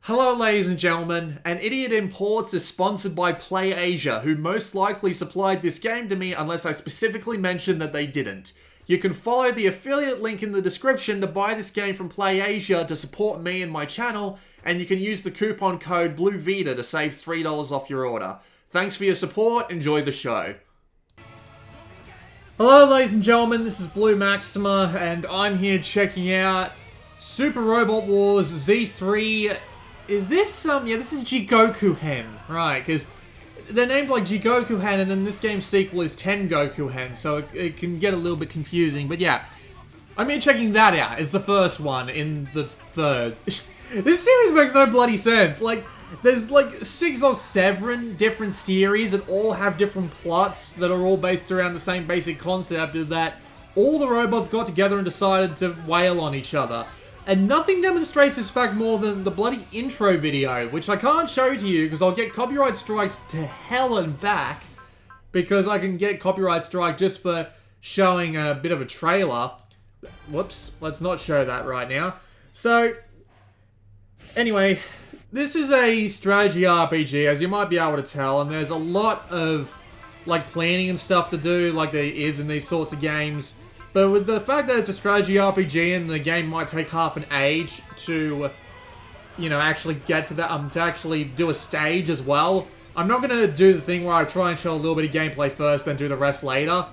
Hello ladies and gentlemen, and Idiot Imports is sponsored by PlayAsia, who most likely supplied this game to me unless I specifically mentioned that they didn't. You can follow the affiliate link in the description to buy this game from PlayAsia to support me and my channel, and you can use the coupon code BLUEVITA to save $3 off your order. Thanks for your support, enjoy the show. Hello ladies and gentlemen, this is Blue Maxima, and I'm here checking out Super Robot Wars Z3. Is this, yeah, this is Jigoku-Hen, right, because they're named like Jigoku-Hen, and then this game's sequel is Tengoku-Hen, so it can get a little bit confusing, but yeah. I'm here checking that out as the first one in the third. This series makes no bloody sense. Like, there's like 6 or 7 different series that all have different plots that are all based around the same basic concept of that all the robots got together and decided to wail on each other. And nothing demonstrates this fact more than the bloody intro video, which I can't show to you because I'll get copyright striked to hell and back, because I can get copyright strike just for showing a bit of a trailer. Whoops, let's not show that right now. So, anyway, this is a strategy RPG, as you might be able to tell, and there's a lot of, like, planning and stuff to do, like there is in these sorts of games. But with the fact that it's a strategy RPG and the game might take half an age to, you know, actually get to that, to actually do a stage as well, I'm not going to do the thing where I try and show a little bit of gameplay first, then do the rest later.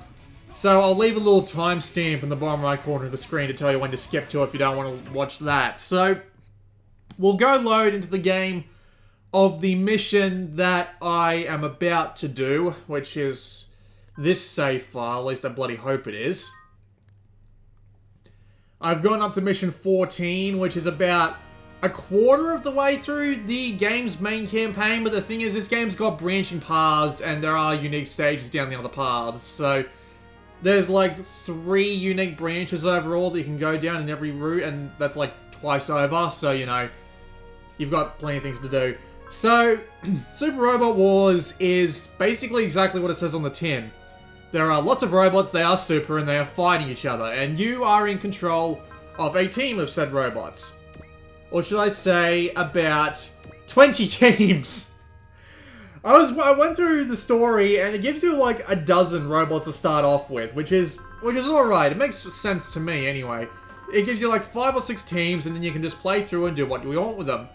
So I'll leave a little timestamp in the bottom right corner of the screen to tell you when to skip to if you don't want to watch that. So, we'll go load into the game of the mission that I am about to do, which is this save file, at least I bloody hope it is. I've gone up to mission 14, which is about a quarter of the way through the game's main campaign, but the thing is, this game's got branching paths, and there are unique stages down the other paths, so there's like 3 unique branches overall that you can go down in every route, and that's like twice over, so, you know, you've got plenty of things to do. So, Super Robot Wars is basically exactly what it says on the tin. There are lots of robots, they are super, and they are fighting each other, and you are in control of a team of said robots. Or should I say, about 20 teams. I went through the story, and it gives you like a dozen robots to start off with, which is alright. It makes sense to me, anyway. It gives you like 5 or 6 teams, and then you can just play through and do what you want with them.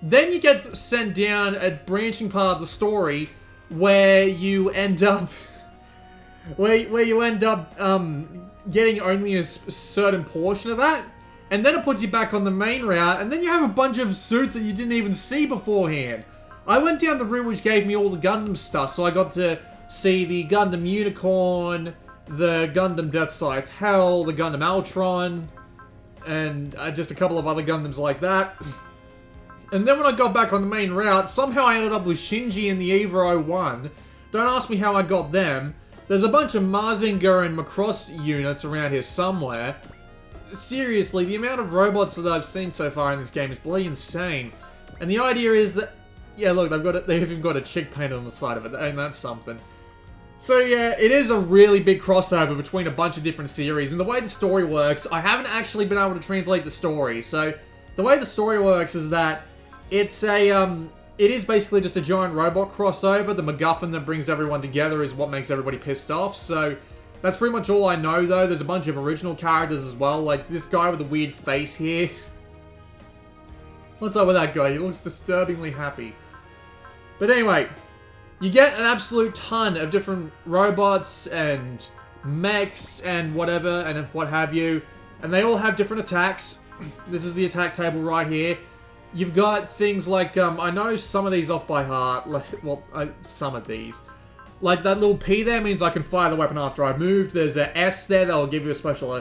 Then you get sent down a branching part of the story where you end up getting only a certain portion of that, and then it puts you back on the main route, and then you have a bunch of suits that you didn't even see beforehand. I went down the route which gave me all the Gundam stuff, so I got to see the Gundam Unicorn, the Gundam Death Scythe Hell, the Gundam Ultron, and just a couple of other Gundams like that. And then when I got back on the main route, somehow I ended up with Shinji and the Eva 01. Don't ask me how I got them. There's a bunch of Mazinger and Macross units around here somewhere. Seriously, the amount of robots that I've seen so far in this game is bloody insane. And the idea is that, yeah, look, they've even got a chick painted on the side of it, and that's something. So yeah, it is a really big crossover between a bunch of different series, and the way the story works, I haven't actually been able to translate the story. So the way the story works is that it's it is basically just a giant robot crossover. The MacGuffin that brings everyone together is what makes everybody pissed off. So that's pretty much all I know, though. There's a bunch of original characters as well, like this guy with the weird face here. What's up with that guy? He looks disturbingly happy. But anyway, you get an absolute ton of different robots and mechs and whatever and what have you. And they all have different attacks. This is the attack table right here. You've got things like, I know some of these off by heart, like, well, some of these. Like, that little P there means I can fire the weapon after I've moved. There's a S there that'll give you a special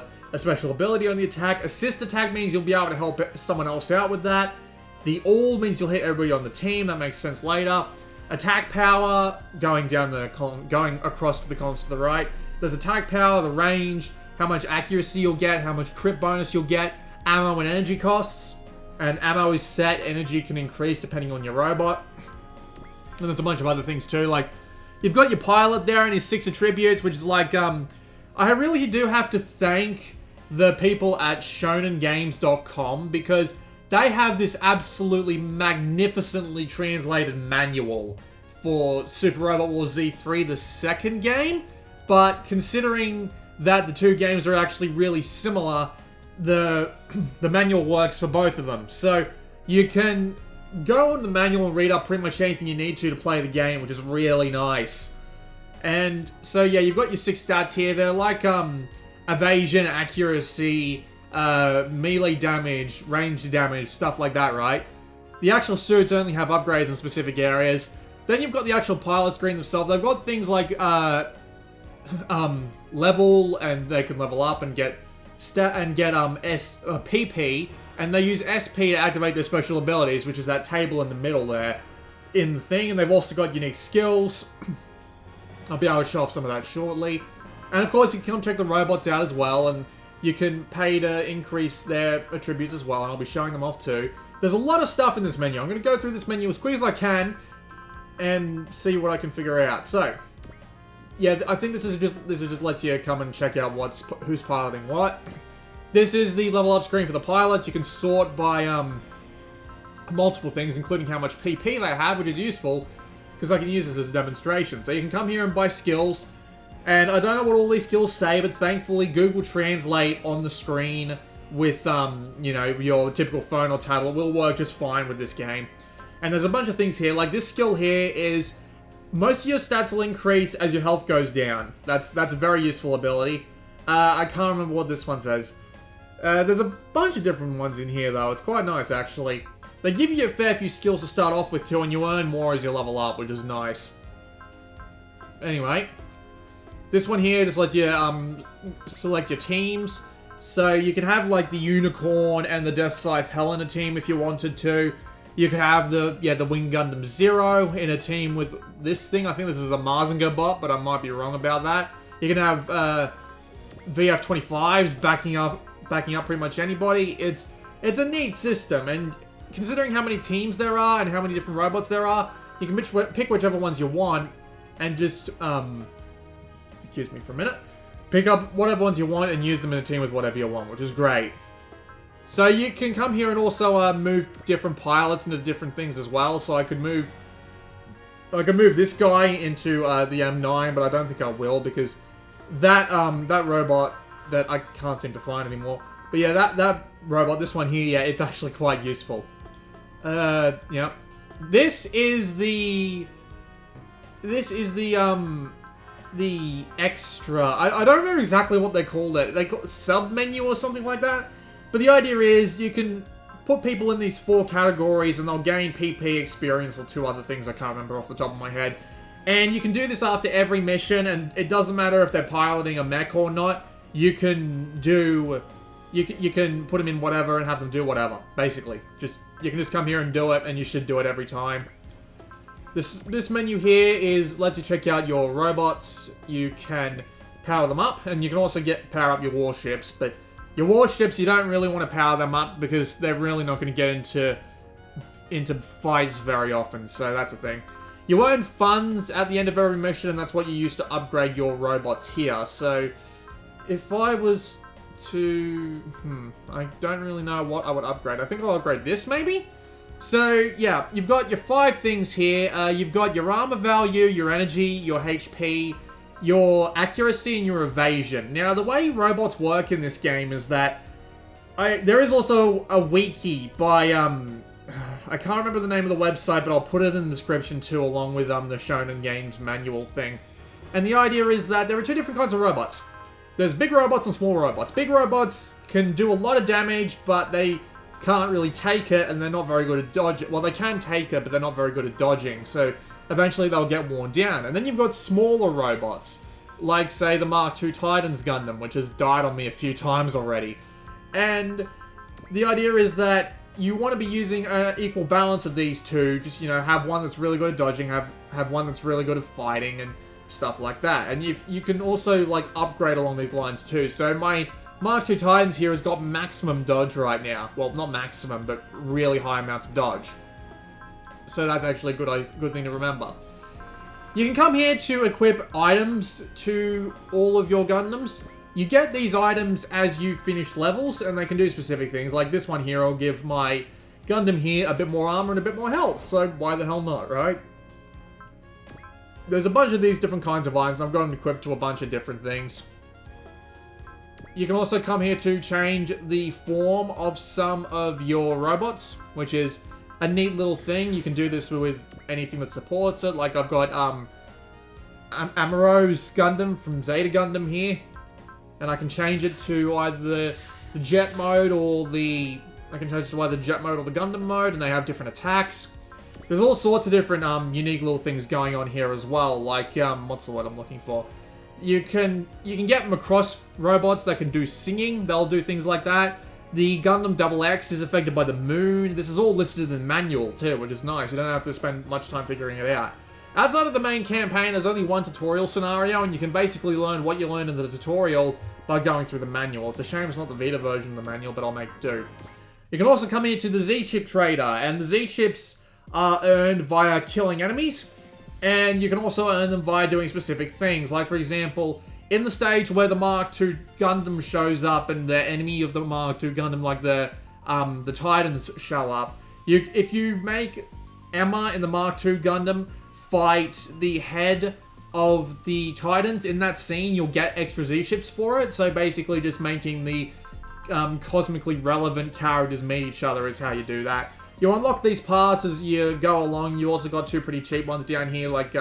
ability on the attack. Assist attack means you'll be able to help someone else out with that. The all means you'll hit everybody on the team, that makes sense later. Attack power, going down the column, going across to the columns to the right. There's attack power, the range, how much accuracy you'll get, how much crit bonus you'll get, ammo and energy costs. And ammo is set, energy can increase depending on your robot. And there's a bunch of other things too, like, you've got your pilot there and his 6 attributes, which is like, I really do have to thank the people at shonengames.com, because they have this absolutely magnificently translated manual for Super Robot Wars Z3, the second game. But considering that the two games are actually really similar, the manual works for both of them. So you can go on the manual and read up pretty much anything you need to play the game, which is really nice. And so yeah, you've got your 6 stats here. They're like evasion, accuracy, melee damage, range damage, stuff like that, right? The actual suits only have upgrades in specific areas. Then you've got the actual pilot screen themselves. They've got things like level, and they can level up and get PP, and they use SP to activate their special abilities, which is that table in the middle there in the thing. And they've also got unique skills. I'll be able to show off some of that shortly. And of course, you can come check the robots out as well, and you can pay to increase their attributes as well, and I'll be showing them off too. There's a lot of stuff in this menu. I'm going to go through this menu as quick as I can and see what I can figure out. So, yeah, I think this is just lets you come and check out who's piloting what. This is the level up screen for the pilots. You can sort by multiple things, including how much PP they have, which is useful because I can use this as a demonstration. So you can come here and buy skills, and I don't know what all these skills say, but thankfully Google Translate on the screen with you know, your typical phone or tablet will work just fine with this game. And there's a bunch of things here, like this skill here is most of your stats will increase as your health goes down. That's a very useful ability. I can't remember what this one says. There's a bunch of different ones in here though. It's quite nice actually. They give you a fair few skills to start off with too, and you earn more as you level up, which is nice. Anyway, this one here just lets you select your teams. So you can have like the Unicorn and the Death Scythe Hell in a team if you wanted to. You could have the Wing Gundam Zero in a team with this thing. I think this is a Mazinger bot, but I might be wrong about that. You can have VF-25s backing up pretty much anybody. It's a neat system, and considering how many teams there are and how many different robots there are, you can pick whichever ones you want and just excuse me for a minute. Pick up whatever ones you want and use them in a team with whatever you want, which is great. So you can come here and also move different pilots into different things as well. So I could move this guy into the M9, but I don't think I will because that robot that I can't seem to find anymore. But yeah, that robot, this one here, yeah, it's actually quite useful. Yeah. This is the extra. I don't remember exactly what they called it. They call it sub-menu or something like that. But the idea is you can put people in these 4 categories and they'll gain PP experience or 2 other things I can't remember off the top of my head. And you can do this after every mission, and it doesn't matter if they're piloting a mech or not. You can put them in whatever and have them do whatever, basically. You can just come here and do it, and you should do it every time. This menu here lets you check out your robots. You can power them up, and you can also power up your warships, but your warships, you don't really want to power them up because they're really not going to get into fights very often, so that's a thing. You earn funds at the end of every mission, and that's what you use to upgrade your robots here. So, if I was to... I don't really know what I would upgrade. I think I'll upgrade this, maybe? So, yeah, you've got your 5 things here. You've got your armor value, your energy, your HP, your accuracy, and your evasion. Now, the way robots work in this game is that... there is also a wiki by... I can't remember the name of the website, but I'll put it in the description too, along with the Shonen Games manual thing. And the idea is that there are 2 different kinds of robots. There's big robots and small robots. Big robots can do a lot of damage, but they can't really take it, and they're not very good at dodging. Well, they can take it, but they're not very good at dodging, so eventually they'll get worn down. And then you've got smaller robots, like, say, the Mark II Titans Gundam, which has died on me a few times already. And the idea is that you want to be using an equal balance of these 2. Just, you know, have one that's really good at dodging, have one that's really good at fighting, and stuff like that. And you can also, like, upgrade along these lines too. So my Mark II Titans here has got maximum dodge right now. Well, not maximum, but really high amounts of dodge. So that's actually a good thing to remember. You can come here to equip items to all of your Gundams. You get these items as you finish levels, and they can do specific things. Like this one here, I'll give my Gundam here, a bit more armor and a bit more health, so why the hell not, right? There's a bunch of these different kinds of items, and I've got them equipped to a bunch of different things. You can also come here to change the form of some of your robots, which is a neat little thing. You can do this with anything that supports it. Like I've got Amuro's Gundam from Zeta Gundam here. And I can change it to either the jet mode or the... I can change it to either the jet mode or the Gundam mode, and they have different attacks. There's all sorts of different unique little things going on here as well. Like, what's the word I'm looking for? You can get Macross robots that can do singing. They'll do things like that. The Gundam Double X is affected by the moon. This is all listed in the manual too, which is nice. You don't have to spend much time figuring it out. Outside of the main campaign, there's only one tutorial scenario, and you can basically learn what you learned in the tutorial by going through the manual. It's a shame it's not the Vita version of the manual, but I'll make do. You can also come here to the Z-Chip Trader, and the Z-Chips are earned via killing enemies. And you can also earn them via doing specific things. Like, for example, in the stage where the Mark II Gundam shows up and the enemy of the Mark II Gundam, like the Titans, show up, if you make Emma in the Mark II Gundam fight the head of the Titans in that scene, you'll get extra Z-Ships for it. So basically just making the cosmically relevant characters meet each other is how you do that. You unlock these parts as you go along. You also got two pretty cheap ones down here, like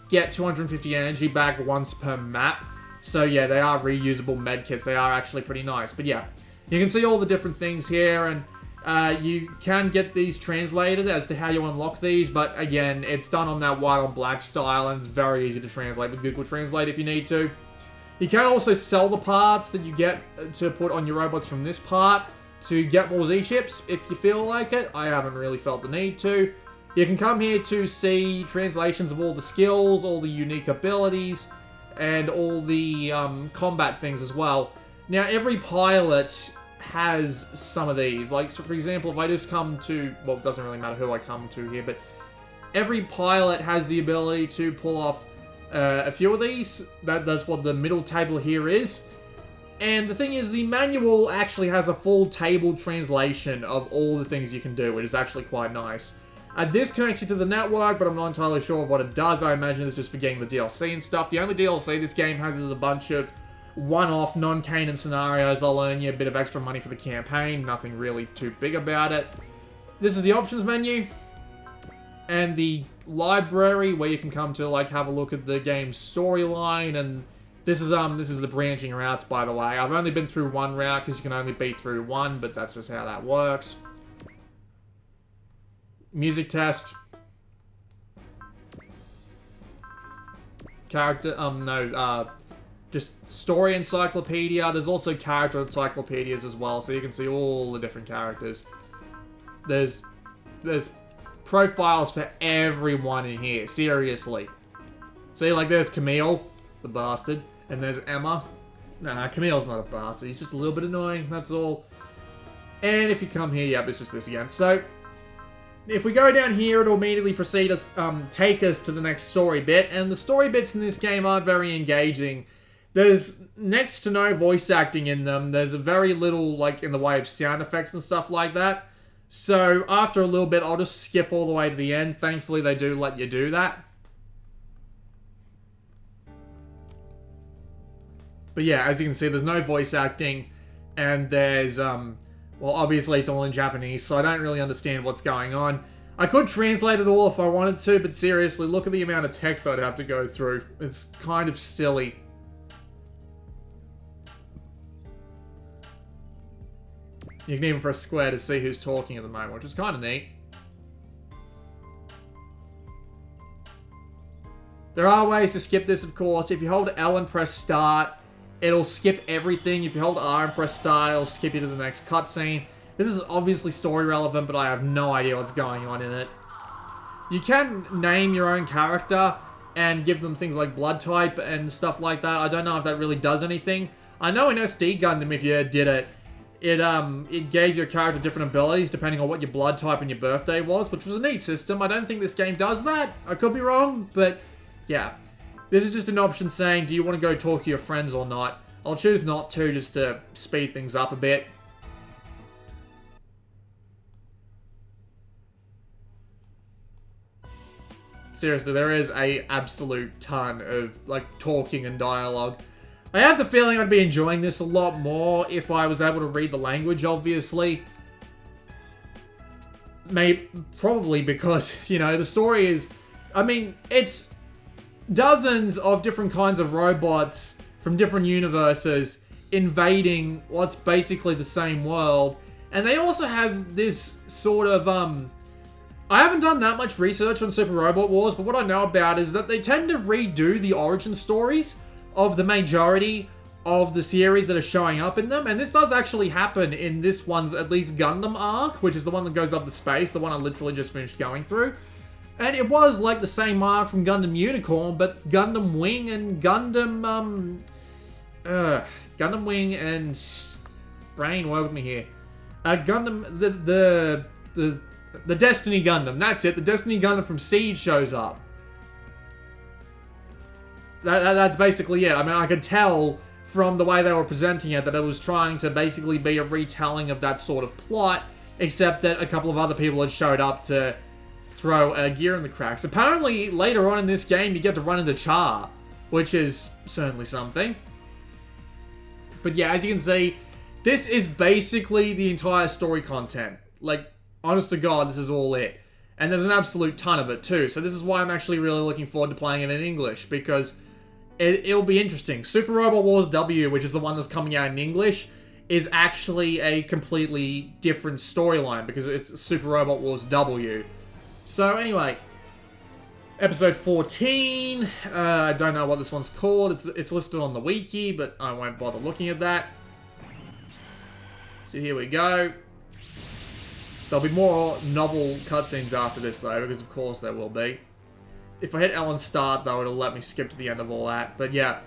get 250 energy back once per map. So yeah, they are reusable medkits. They are actually pretty nice. But yeah, you can see all the different things here, and you can get these translated as to how you unlock these. But again, it's done on that white on black style, and it's very easy to translate with Google Translate if you need to. You can also sell the parts that you get to put on your robots from this part to get more Z-Ships if you feel like it. I haven't really felt the need to. You can come here to see translations of all the skills, all the unique abilities, and all the combat things as well. Now, every pilot has some of these. Like, so for example, if I just come to... Well, it doesn't really matter who I come to here, but every pilot has the ability to pull off a few of these. That's what the middle table here is. And the thing is, the manual actually has a full table translation of all the things you can do, which is actually quite nice. This connects you to the network, but I'm not entirely sure of what it does. I imagine it's just for getting the DLC and stuff. The only DLC this game has is a bunch of one-off, non-canon scenarios. I'll earn you a bit of extra money for the campaign. Nothing really too big about it. This is the options menu. And the library, where you can come to, like, have a look at the game's storyline, and... This is the branching routes, by the way. I've only been through one route because you can only beat through one, but that's just how that works. Music test. Character, just story encyclopedia. There's also character encyclopedias as well, so you can see all the different characters. There's profiles for everyone in here, seriously. See, like, there's Camille, the bastard. And there's Emma. Nah, Camille's not a bastard. He's just a little bit annoying, that's all. And if you come here, yep, it's just this again. So, if we go down here, it'll immediately proceed to take us to the next story bit. And the story bits in this game aren't very engaging. There's next to no voice acting in them. There's a very little, like, in the way of sound effects and stuff like that. So, after a little bit, I'll just skip all the way to the end. Thankfully, they do let you do that. But yeah, as you can see, there's no voice acting, and there's, well, obviously it's all in Japanese, so I don't really understand what's going on. I could translate it all if I wanted to, but seriously, look at the amount of text I'd have to go through. It's kind of silly. You can even press square to see who's talking at the moment, which is kind of neat. There are ways to skip this, of course. If you hold L and press start, it'll skip everything. If you hold R and press start, it'll skip you to the next cutscene. This is obviously story relevant, but I have no idea what's going on in it. You can name your own character and give them things like blood type and stuff like that. I don't know if that really does anything. I know in SD Gundam, if you did it, it gave your character different abilities depending on what your blood type and your birthday was, which was a neat system. I don't think this game does that. I could be wrong, but yeah. This is just an option saying, do you want to go talk to your friends or not? I'll choose not to, just to speed things up a bit. seriously, there is a absolute ton of, like, talking and dialogue. I have the feeling I'd be enjoying this a lot more if I was able to read the language, obviously. Probably because, you know, the story is... I mean, it's dozens of different kinds of robots from different universes invading what's basically the same world. And they also have this sort of, I haven't done that much research on Super Robot Wars, but what I know about is that they tend to redo the origin stories of the majority of the series that are showing up in them. And this does actually happen in this one's, at least, Gundam arc, which is the one that goes up to space, the one I literally just finished going through. And it was like the same arc from Gundam Unicorn, but Gundam Wing and Gundam, Gundam Wing and... Brain, work with me here. Gundam, the Destiny Gundam, that's it. The Destiny Gundam from Seed shows up. That's basically it. I mean, I could tell from the way they were presenting it that it was trying to basically be a retelling of that sort of plot, except that a couple of other people had showed up to throw a gear in the cracks. Apparently, later on in this game, you get to run into Char, which is certainly something. But yeah, as you can see, this is basically the entire story content. Like, honest to God, this is all it. And there's an absolute ton of it too. So this is why I'm actually really looking forward to playing it in English, because it'll be interesting. Super Robot Wars W, which is the one that's coming out in English, is actually a completely different storyline because it's Super Robot Wars W. So anyway, episode 14. I don't know what this one's called. It's listed on the wiki, but I won't bother looking at that. So here we go. There'll be more novel cutscenes after this, though, because of course there will be. If I hit L and start, though, it'll let me skip to the end of all that. But yeah,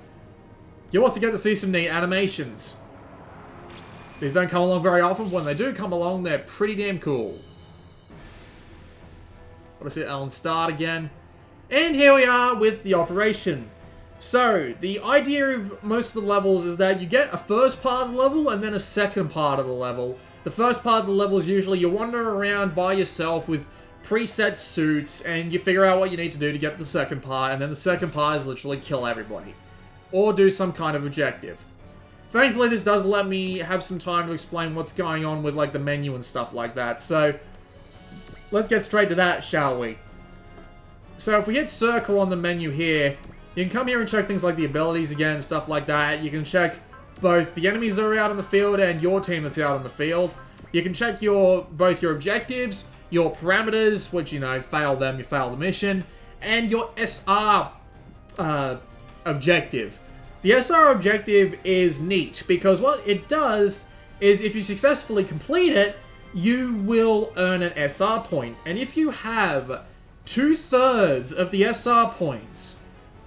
you also get to see some neat animations. These don't come along very often, but when they do come along, they're pretty damn cool. Let's hit L and start again. And here we are with the operation. So, the idea of most of the levels is that you get a first part of the level and then a second part of the level. The first part of the level is usually you wander around by yourself with preset suits and you figure out what you need to do to get to the second part, and then the second part is literally kill everybody. Or do some kind of objective. Thankfully, this does let me have some time to explain what's going on with, like, the menu and stuff like that. So, let's get straight to that, shall we? So, if we hit circle on the menu here, you can come here and check things like the abilities again, stuff like that. You can check both the enemies that are out in the field and your team that's out in the field. You can check both your objectives, your parameters, which, you know, fail them, you fail the mission, and your SR objective. The SR objective is neat, because what it does is if you successfully complete it, you will earn an SR point. And if you have 2/3 of the SR points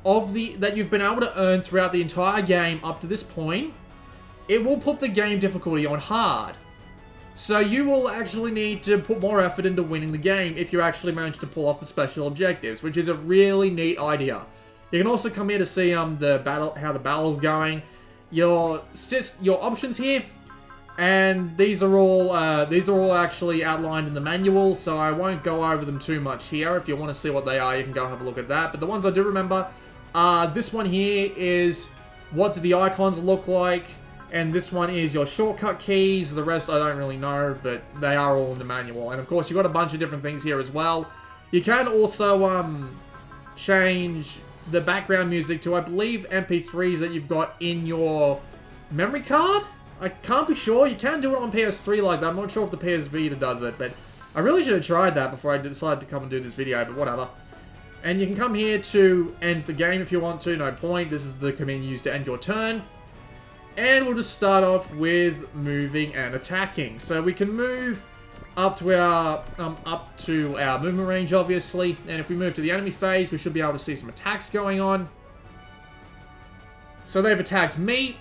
that you've been able to earn throughout the entire game up to this point, it will put the game difficulty on hard. So you will actually need to put more effort into winning the game if you actually manage to pull off the special objectives, which is a really neat idea. You can also come here to see how the battle's going, your options here, and these are all actually outlined in the manual, so I won't go over them too much here. If you want to see what they are, you can go have a look at that. But the ones I do remember, this one here is what do the icons look like, and this one is your shortcut keys. The rest I don't really know, but they are all in the manual. And of course, you've got a bunch of different things here as well. You can also change the background music to, I believe, MP3s that you've got in your memory card. I can't be sure. You can do it on PS3 like that. I'm not sure if the PS Vita does it, but I really should have tried that before I decided to come and do this video, but whatever. And you can come here to end the game if you want to, no point. This is the command used to end your turn. And we'll just start off with moving and attacking. So we can move up to our movement range, obviously. And if we move to the enemy phase, we should be able to see some attacks going on. So they've attacked me,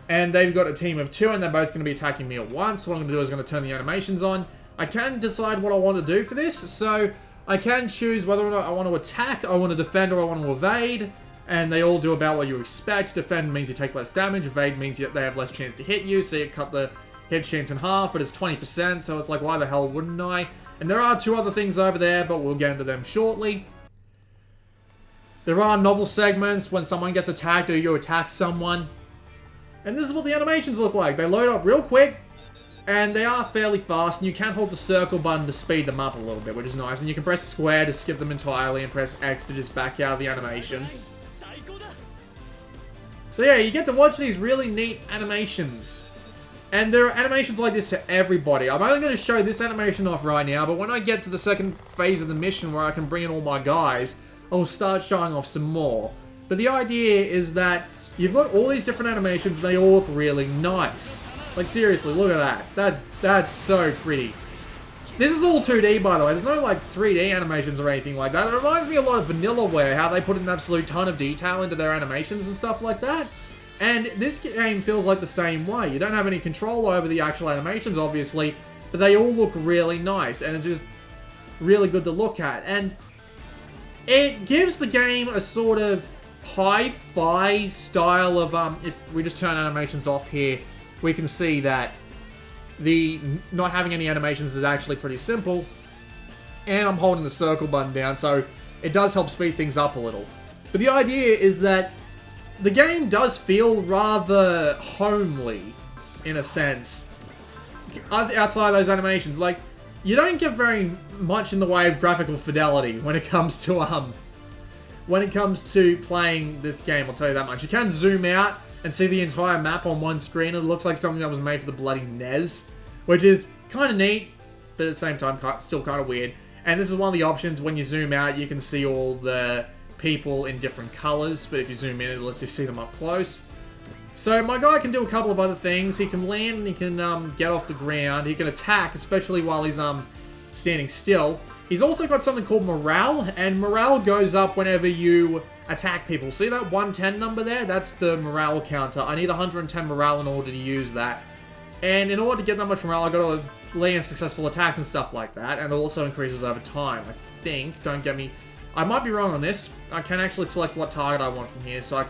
and they've got a team of 2, and they're both going to be attacking me at once. What I'm going to do is going to turn the animations on. I can decide what I want to do for this, so I can choose whether or not I want to attack, I want to defend, or I want to evade. And they all do about what you expect. Defend means you take less damage. Evade means they have less chance to hit you. So you cut the hit chance in half, but it's 20%. So it's like, why the hell wouldn't I? And there are 2 other things over there, but we'll get into them shortly. There are novel segments when someone gets attacked or you attack someone. And this is what the animations look like. They load up real quick, and they are fairly fast, and you can hold the circle button to speed them up a little bit, which is nice. And you can press square to skip them entirely, and press X to just back out of the animation. So yeah, you get to watch these really neat animations. And there are animations like this to everybody. I'm only going to show this animation off right now, but when I get to the second phase of the mission where I can bring in all my guys, I'll start showing off some more. But the idea is that you've got all these different animations and they all look really nice. Like seriously, look at that. That's so pretty. This is all 2D, by the way. There's no like 3D animations or anything like that. It reminds me a lot of Vanillaware, how they put an absolute ton of detail into their animations and stuff like that. And this game feels like the same way. You don't have any control over the actual animations, obviously, but they all look really nice, and it's just really good to look at. And it gives the game a sort of hi-fi style of, if we just turn animations off here, we can see that the not having any animations is actually pretty simple. And I'm holding the circle button down, so it does help speed things up a little. But the idea is that the game does feel rather homely, in a sense, outside of those animations. Like, you don't get very much in the way of graphical fidelity when it comes to playing this game, I'll tell you that much. You can zoom out and see the entire map on one screen. It looks like something that was made for the bloody NES, which is kind of neat, but at the same time, still kind of weird. And this is one of the options. When you zoom out, you can see all the people in different colors, but if you zoom in, it lets you see them up close. So my guy can do a couple of other things. He can land and he can get off the ground. He can attack, especially while he's standing still. He's also got something called morale, and morale goes up whenever you attack people. See that 110 number there? That's the morale counter. I need 110 morale in order to use that. And in order to get that much morale, I've got to land successful attacks and stuff like that. And it also increases over time, I think. Don't get me... I might be wrong on this. I can actually select what target I want from here. So I'm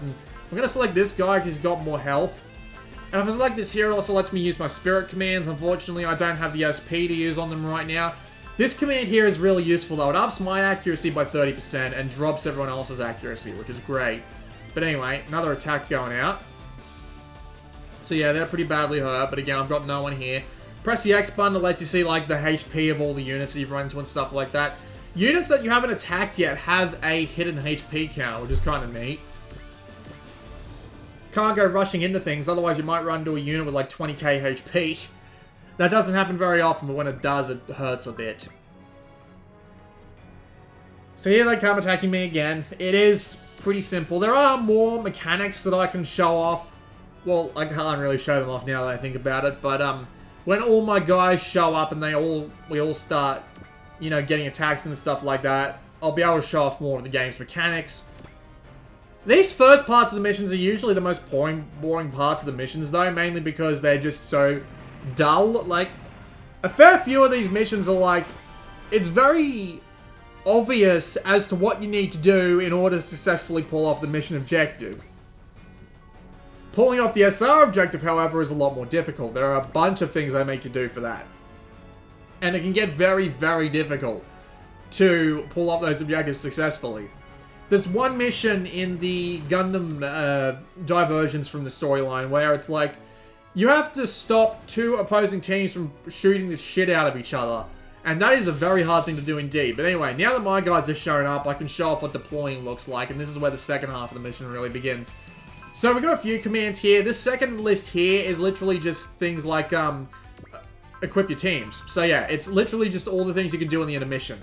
going to select this guy because he's got more health. And if I select this here, it also lets me use my spirit commands. Unfortunately, I don't have the SP to use on them right now. This command here is really useful though. It ups my accuracy by 30% and drops everyone else's accuracy, which is great. But anyway, another attack going out. So yeah, they're pretty badly hurt, but again, I've got no one here. Press the X button, it lets you see like the HP of all the units that you've run into and stuff like that. Units that you haven't attacked yet have a hidden HP count, which is kind of neat. Can't go rushing into things, otherwise you might run into a unit with like 20k HP. That doesn't happen very often, but when it does, it hurts a bit. So here they come attacking me again. It is pretty simple. There are more mechanics that I can show off. Well, I can't really show them off now that I think about it, but when all my guys show up and we all start, you know, getting attacks and stuff like that, I'll be able to show off more of the game's mechanics. These first parts of the missions are usually the most boring parts of the missions, though, mainly because they're just so dull. Like, a fair few of these missions are like, it's very obvious as to what you need to do in order to successfully pull off the mission objective. Pulling off the SR objective, however, is a lot more difficult. There are a bunch of things they make you do for that. And it can get very, very difficult to pull off those objectives successfully. There's one mission in the Gundam diversions from the storyline where it's like, you have to stop two opposing teams from shooting the shit out of each other. And that is a very hard thing to do indeed. But anyway, now that my guys have shown up, I can show off what deploying looks like. And this is where the second half of the mission really begins. So we've got a few commands here. This second list here is literally just things like, equip your teams. So yeah, it's literally just all the things you can do in the intermission.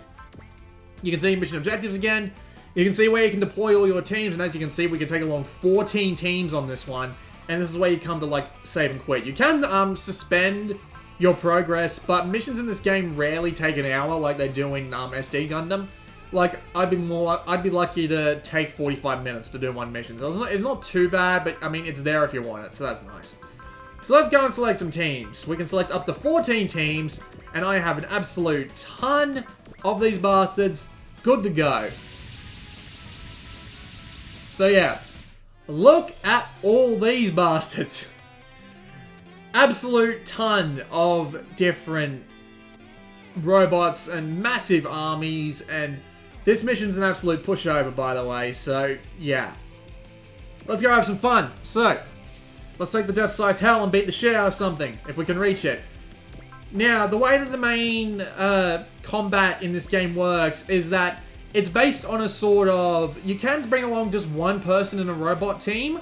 You can see mission objectives again. You can see where you can deploy all your teams. And as you can see, we can take along 14 teams on this one. And this is where you come to, like, save and quit. You can suspend your progress, but missions in this game rarely take an hour like they do in SD Gundam. Like, I'd be lucky to take 45 minutes to do one mission. So it's not too bad, but I mean, it's there if you want it, so that's nice. So let's go and select some teams. We can select up to 14 teams, and I have an absolute ton of these bastards good to go. So yeah, look at all these bastards. Absolute ton of different robots and massive armies, and This mission's an absolute pushover, by the way, so, yeah. Let's go have some fun. So, let's take the Death Scythe Hell and beat the shit out of something, if we can reach it. Now, the way that the main combat in this game works is that it's based on a sort of... You can bring along just one person in a robot team,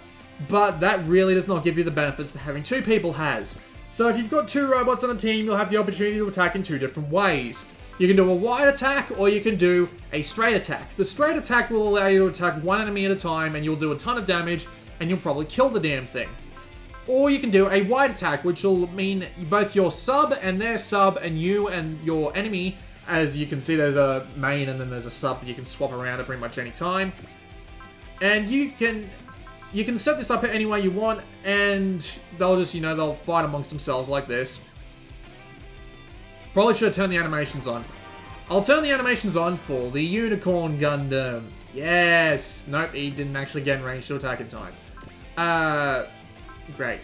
but that really does not give you the benefits that having two people has. So if you've got two robots on a team, you'll have the opportunity to attack in two different ways. You can do a wide attack, or you can do a straight attack. The straight attack will allow you to attack one enemy at a time, and you'll do a ton of damage, and you'll probably kill the damn thing. Or you can do a wide attack, which will mean both your sub and their sub, and you and your enemy. As you can see, there's a main and then there's a sub that you can swap around at pretty much any time. And you can set this up any way you want, and they'll just, they'll fight amongst themselves like this. Probably should have turned the animations on. I'll turn the animations on for the Unicorn Gundam. Yes! Nope, he didn't actually get in range to attack in time. Great.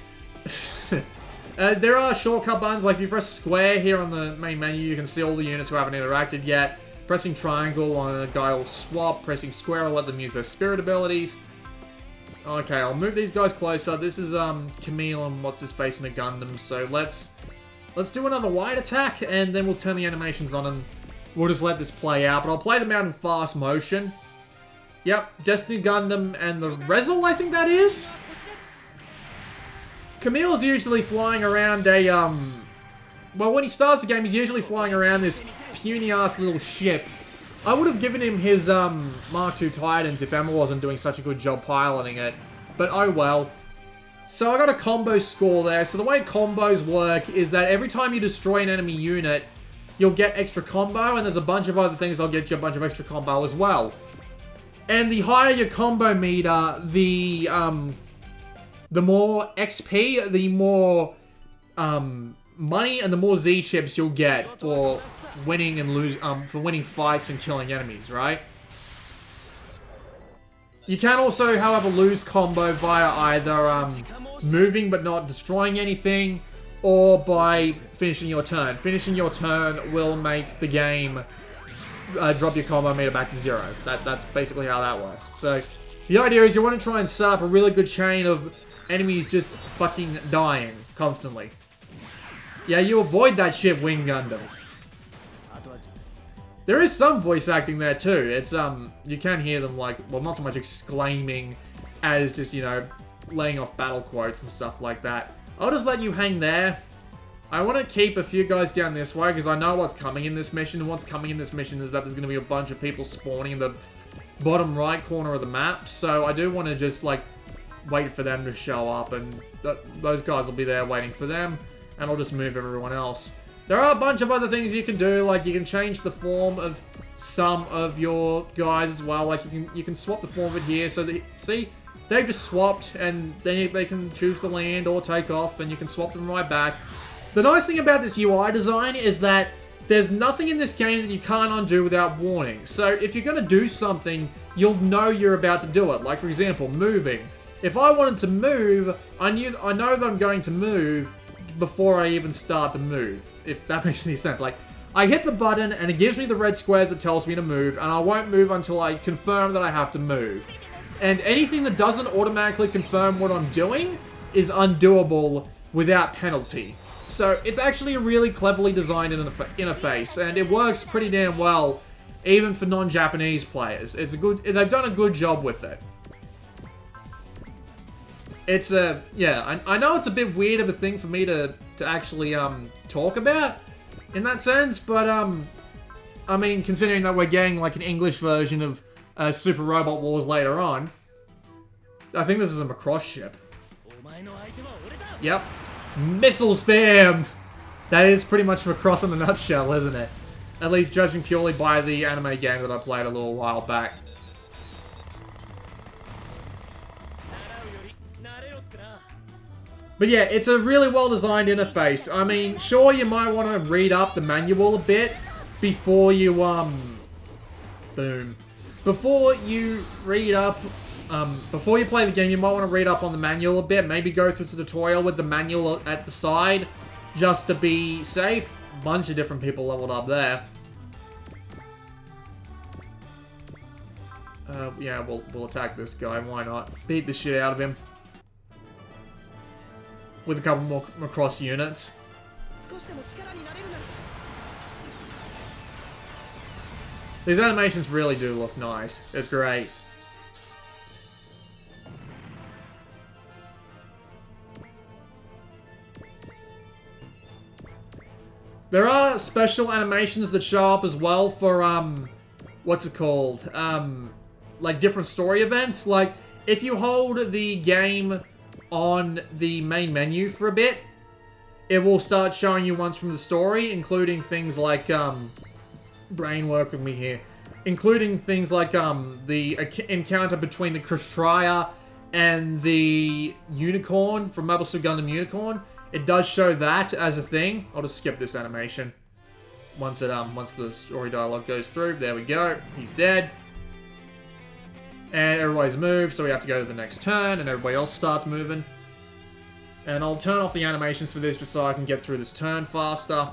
There are shortcut buttons, like if you press square here on the main menu, you can see all the units who haven't interacted yet. Pressing triangle on a guy will swap, pressing square will let them use their spirit abilities. Okay, I'll move these guys closer. This is Camille and what's-his-face in a Gundam, so let's do another wide attack, and then we'll turn the animations on and we'll just let this play out. But I'll play them out in fast motion. Yep, Destiny Gundam and the Rezel, I think that is? Camille's usually flying around a, well, when he starts the game, he's usually flying around this puny-ass little ship. I would have given him his, Mark II Titans if Emma wasn't doing such a good job piloting it. But oh well. So I got a combo score there. So the way combos work is that every time you destroy an enemy unit, you'll get extra combo, and there's a bunch of other things that'll get you a bunch of extra combo as well. And the higher your combo meter, the more XP, the more money, and the more Z chips you'll get for winning and for winning fights and killing enemies, right? You can also, however, lose combo via either moving but not destroying anything, or by finishing your turn. Finishing your turn will make the game drop your combo meter back to 0. That's basically how that works. So the idea is you want to try and set up a really good chain of enemies just fucking dying constantly. Yeah, you avoid that shit, Wing Gundam. There is some voice acting there too. It's, you can hear them like, well, not so much exclaiming as just, laying off battle quotes and stuff like that. I'll just let you hang there. I want to keep a few guys down this way because I know what's coming in this mission. And what's coming in this mission is that there's going to be a bunch of people spawning in the bottom right corner of the map. So I do want to just, like, wait for them to show up, and those guys will be there waiting for them, and I'll just move everyone else. There are a bunch of other things you can do, like you can change the form of some of your guys as well. Like you can swap the form of it here, so that, see, they've just swapped, and then they can choose to land or take off, and you can swap them right back. The nice thing about this UI design is that there's nothing in this game that you can't undo without warning. So if you're going to do something, you'll know you're about to do it. Like, for example, moving. If I wanted to move, I know that I'm going to move before I even start to move, if that makes any sense. Like, I hit the button and it gives me the red squares that tells me to move, and I won't move until I confirm that I have to move. And anything that doesn't automatically confirm what I'm doing is undoable without penalty. So it's actually a really cleverly designed interface, and it works pretty damn well, even for non-Japanese players. They've done a good job with it. It's yeah, I know it's a bit weird of a thing for me to actually, talk about, in that sense, but, I mean, considering that we're getting, like, an English version of, Super Robot Wars later on, I think this is a Macross ship. Yep. Missile spam! That is pretty much Macross in a nutshell, isn't it? At least judging purely by the anime game that I played a little while back. But yeah, it's a really well-designed interface. I mean, sure, you might want to read up the manual a bit before you, boom. Before you read up, before you play the game, you might want to read up on the manual a bit. Maybe go through the tutorial with the manual at the side, just to be safe. Bunch of different people leveled up there. Yeah, we'll attack this guy. Why not? Beat the shit out of him. With a couple more Macross units. These animations really do look nice. It's great. There are special animations that show up as well for, what's it called? Like different story events. Like, if you hold the game on the main menu for a bit, it will start showing you ones from the story, including things like, brain work with me here. Including things like, the encounter between the Krishtraya and the Unicorn from Mobile Suit Gundam Unicorn. It does show that as a thing. I'll just skip this animation. Once the story dialogue goes through. There we go. He's dead. And everybody's moved, so we have to go to the next turn, and everybody else starts moving. And I'll turn off the animations for this just so I can get through this turn faster.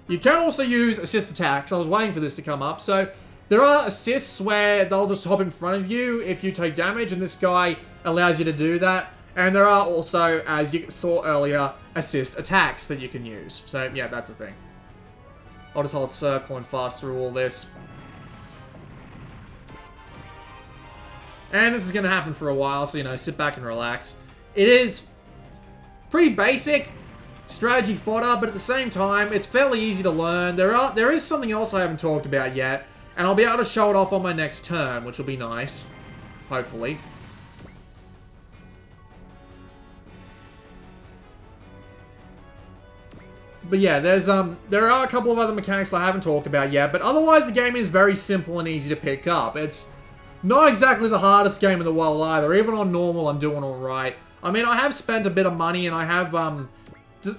You can also use assist attacks. I was waiting for this to come up. So, there are assists where they'll just hop in front of you if you take damage, and this guy allows you to do that. And there are also, as you saw earlier, assist attacks that you can use. So, yeah, that's a thing. I'll just hold circle and fast through all this. And this is going to happen for a while, so, you know, sit back and relax. It is pretty basic strategy fodder, but at the same time, it's fairly easy to learn. There is something else I haven't talked about yet, and I'll be able to show it off on my next turn, which will be nice. Hopefully. But yeah, there are a couple of other mechanics that I haven't talked about yet, but otherwise the game is very simple and easy to pick up. It's not exactly the hardest game in the world either. Even on normal, I'm doing alright. I mean, I have spent a bit of money and I have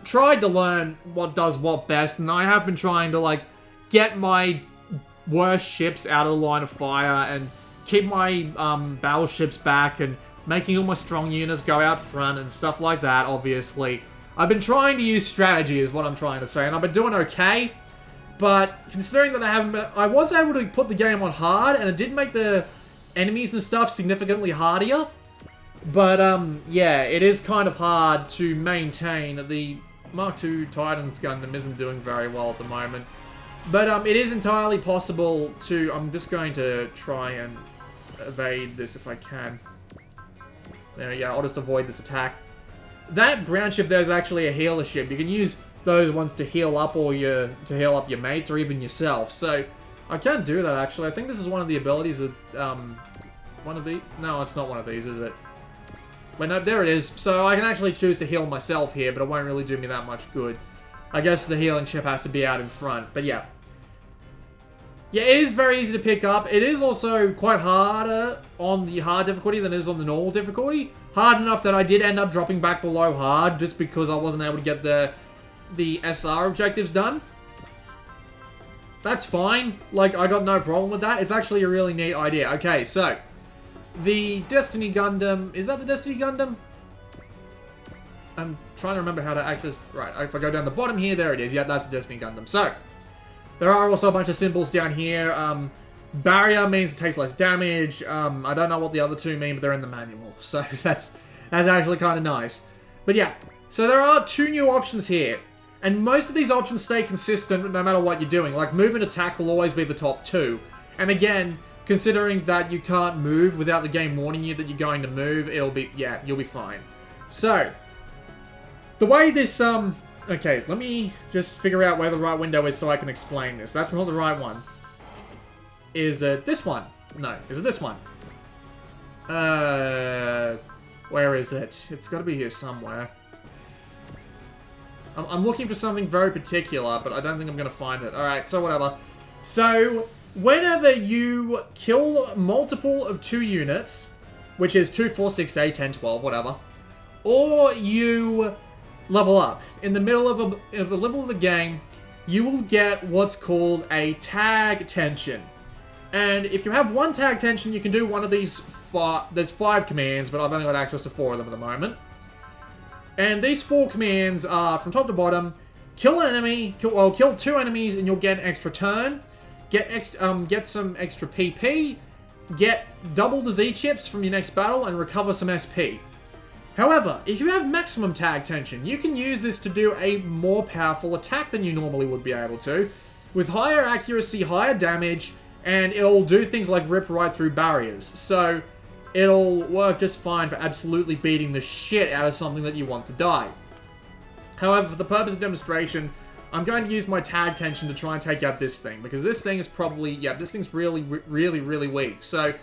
tried to learn what does what best, and I have been trying to, like, get my worst ships out of the line of fire and keep my battleships back and making all my strong units go out front and stuff like that, obviously. I've been trying to use strategy is what I'm trying to say, and I've been doing okay, but considering that I was able to put the game on hard, and it did make the enemies and stuff significantly harder, but, yeah, it is kind of hard to maintain. The Mark II Titans Gundam isn't doing very well at the moment, but, it is entirely possible to, I'm just going to try and evade this if I can. There we go, I'll just avoid this attack. That brown ship there is actually a healer ship. You can use those ones to heal up to heal up your mates or even yourself. So I can't do that actually. I think this is one of the abilities that one of the no, it's not one of these, is it? Wait, no, there it is. So I can actually choose to heal myself here, but it won't really do me that much good. I guess the healing ship has to be out in front, but yeah. Yeah, it is very easy to pick up. It is also quite harder on the hard difficulty than it is on the normal difficulty. Hard enough that I did end up dropping back below hard just because I wasn't able to get the SR objectives done. That's fine. Like, I got no problem with that. It's actually a really neat idea. Okay, so the Destiny Gundam... Is that the Destiny Gundam? I'm trying to remember how to access... Right, if I go down the bottom here, there it is. Yeah, that's the Destiny Gundam. So, there are also a bunch of symbols down here. Barrier means it takes less damage. I don't know what the other two mean, but they're in the manual. So that's actually kind of nice. But yeah, so there are two new options here. And most of these options stay consistent no matter what you're doing. Like, move and attack will always be the top two. And again, considering that you can't move without the game warning you that you're going to move, you'll be fine. So, the way this, okay, let me just figure out where the right window is so I can explain this. That's not the right one. Is it this one? No. Is it this one? Where is it? It's got to be here somewhere. I'm looking for something very particular, but I don't think I'm going to find it. Alright, so whatever. So, whenever you kill multiple of 2 units, which is 2, 4, 6, 8, 10, 12, whatever, or you level up, in the middle of a level of the game, you will get what's called a tag tension. And if you have one tag tension, you can do one of these there's 5 commands, but I've only got access to 4 of them at the moment. And these 4 commands are, from top to bottom, kill an enemy, kill 2 enemies and you'll get an extra turn, get some extra PP, get double the Z chips from your next battle and recover some SP. However, if you have maximum tag tension, you can use this to do a more powerful attack than you normally would be able to, with higher accuracy, higher damage, and it'll do things like rip right through barriers. So it'll work just fine for absolutely beating the shit out of something that you want to die. However, for the purpose of demonstration, I'm going to use my tag tension to try and take out this thing, because this thing is probably, yeah, this thing's really, really weak. So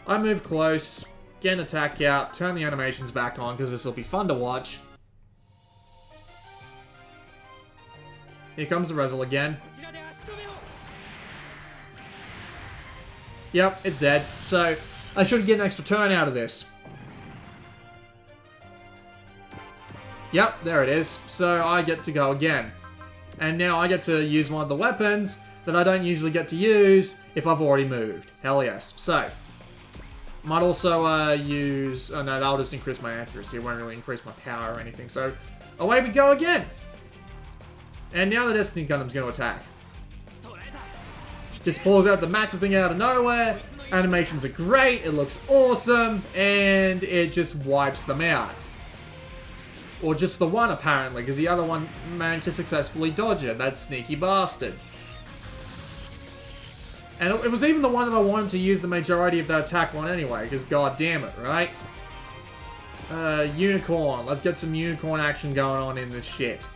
I move close, get an attack out, turn the animations back on, because this will be fun to watch. Here comes the Rezel again. Yep, it's dead. So I should get an extra turn out of this. Yep, there it is. So I get to go again. And now I get to use one of the weapons that I don't usually get to use if I've already moved. Hell yes. So, might also use... Oh no, that'll just increase my accuracy. It won't really increase my power or anything. So, away we go again. And now the Destiny Gundam's going to attack. Just pulls out the massive thing out of nowhere. Animations are great. It looks awesome. And it just wipes them out. Or just the one, apparently, because the other one managed to successfully dodge it. That sneaky bastard. And it was even the one that I wanted to use the majority of that attack on anyway, because god damn it, right? Unicorn. Let's get some unicorn action going on in this shit.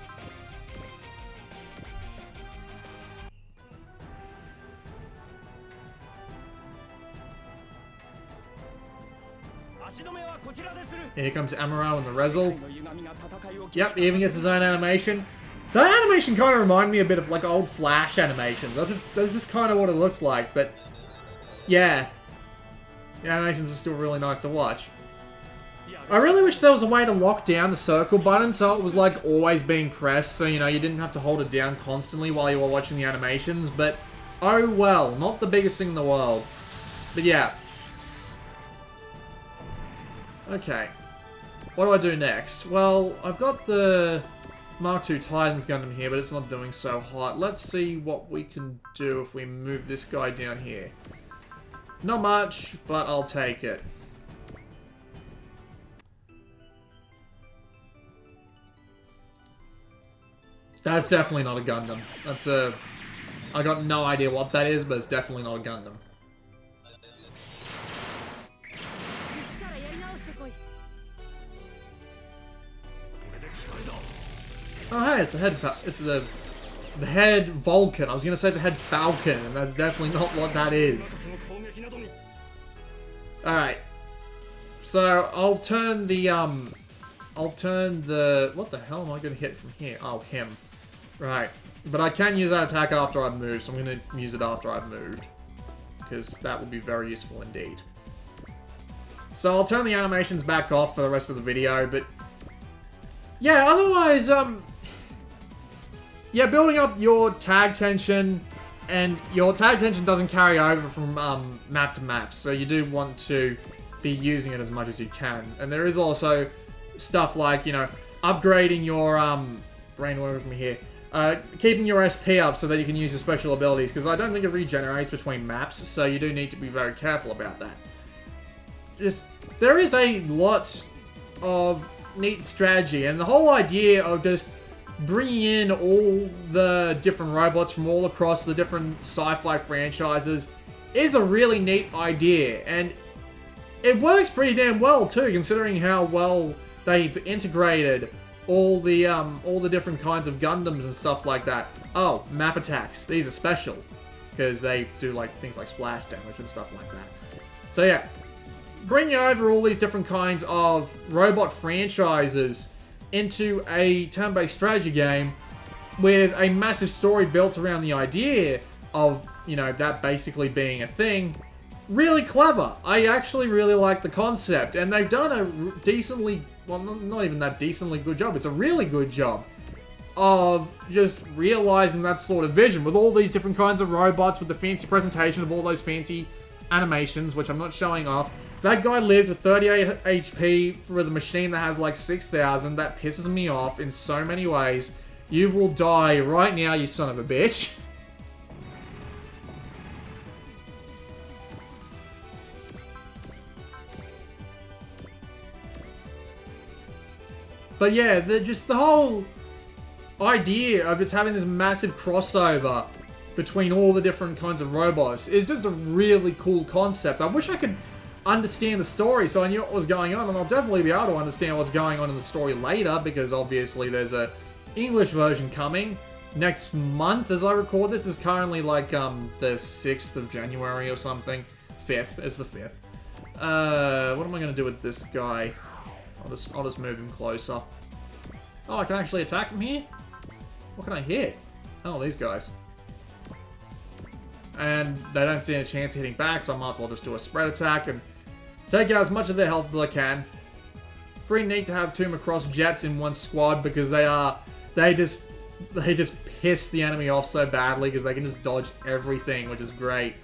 Here comes Amuro and the Rezel. Yep, he even gets his own animation. That animation kind of reminded me a bit of like old Flash animations. That's just kind of what it looks like, but yeah. The animations are still really nice to watch. I really wish there was a way to lock down the circle button so it was like always being pressed, so you know, you didn't have to hold it down constantly while you were watching the animations, but oh well, not the biggest thing in the world. But yeah. Okay. What do I do next? Well, I've got the Mark II Titans Gundam here, but it's not doing so hot. Let's see what we can do if we move this guy down here. Not much, but I'll take it. That's definitely not a Gundam. That's a... I got no idea what that is, but it's definitely not a Gundam. Oh hey, it's the head. It's the head Vulcan. I was gonna say the head Falcon, and that's definitely not what that is. All right. So I'll turn the what the hell am I gonna hit from here? Oh, him. Right. But I can use that attack after I've moved, so I'm gonna use it after I've moved, because that would be very useful indeed. So I'll turn the animations back off for the rest of the video, but yeah, otherwise, yeah, building up your tag tension, and your tag tension doesn't carry over from map to map, so you do want to be using it as much as you can. And there is also stuff like, you know, upgrading your, brain work with me here, keeping your SP up so that you can use your special abilities, because I don't think it regenerates between maps, so you do need to be very careful about that. There is a lot of neat strategy, and the whole idea of just bringing in all the different robots from all across the different sci-fi franchises is a really neat idea, and it works pretty damn well too, considering how well they've integrated all the different kinds of Gundams and stuff like that. Oh, map attacks. These are special, because they do like things like splash damage and stuff like that. So yeah, bringing over all these different kinds of robot franchises into a turn-based strategy game with a massive story built around the idea of, you know, that basically being a thing. Really clever. I actually really like the concept, and they've done a decently, well, not even that decently good job, it's a really good job of just realizing that sort of vision with all these different kinds of robots, with the fancy presentation of all those fancy animations, which I'm not showing off. That guy lived with 38 HP for the machine that has like 6,000. That pisses me off in so many ways. You will die right now, you son of a bitch. But yeah, just the whole idea of just having this massive crossover between all the different kinds of robots is just a really cool concept. I wish I could understand the story so I knew what was going on, and I'll definitely be able to understand what's going on in the story later, because obviously there's a English version coming next month as I record this. Is currently like the 6th of January or something. 5th, it's the 5th. What am I gonna do with this guy? I'll just move him closer. Oh, I can actually attack from here? What can I hit? Oh, these guys. And they don't stand a chance of hitting back, so I might as well just do a spread attack and take out as much of their health as I can. Pretty neat to have two Macross Jets in one squad, because they just piss the enemy off so badly because they can just dodge everything, which is great.